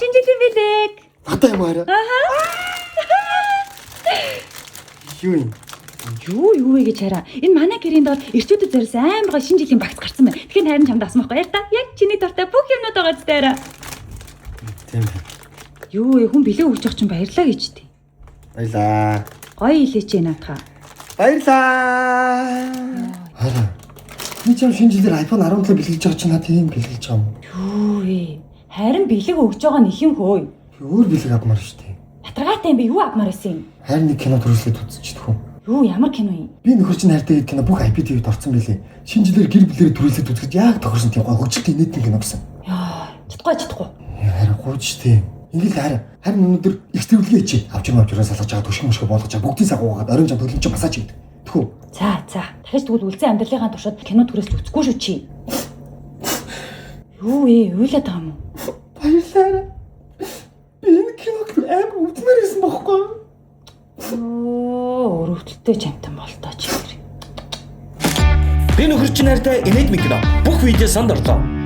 Шинжлэлийн бэлэг. Одоо юм аа. Юу юм? Юу вэ гэж хараа. Энэ манай гэрийн доор эрчүүдэд зориулсан амар гой шинэ жилийн багц гарсан байна. Тэгэхээр харин чамд асмахгүй яа та. Яг чиний дуртай бүх юмнууд байгаа зү таараа. Тийм ээ. Юу вэ хүн бэлэг өгч явах чинь баярлаа гэж тий. Баярлаа. Гоё илээч наатаа. Баярлаа. Хараа. Би ч юм шинэ жилээр iPhone 17 бэлгэлж байгаа чинь надад ийм бэлгэлж байгаа юм. Юу вэ? Харин бэлэг өгч байгаа нь их юм хөөе. Би өөр бэлэг авмаар шүү дээ. Батаргаатай юм би юу авмаар байсан юм? Харин нэг кино төрүүлээд үзчихдэг юм. Юу ямар кино юм? Би нөхөр чинь хайртай гэдэг кино бүх IPTV-д орсон байлээ. Шинэ жилээр гэр бүлээр төрүүлээд үзэхэд яг тохирсон тийм гой хөгжилтэй нийтэн кино гэсэн. Яа, чадахгүй. Харин гуйч тийм. Ингээл харин өнөөдөр их төвлөгөө чи авч салгаж байгаа төшгөн мөшгө болгож байгаа бүгдийн сагуугаад орон зам төлөмж масаж хийдэг. Тэхүү. За. Дахиж тэгвэл үлзэн амьдралынхаа туршид кино түрээс үзэхгүй шүү чи. Юу вэ? Уйлаад байгаа юм уу? Баярлалаа. Би энэ киног амар үзмээр байсан бохоггүй. Өрөвдөлттэй чамтан болтоо чи. Би нөхөр чинь хайртай Enigma кино бүх видео санд орлоо.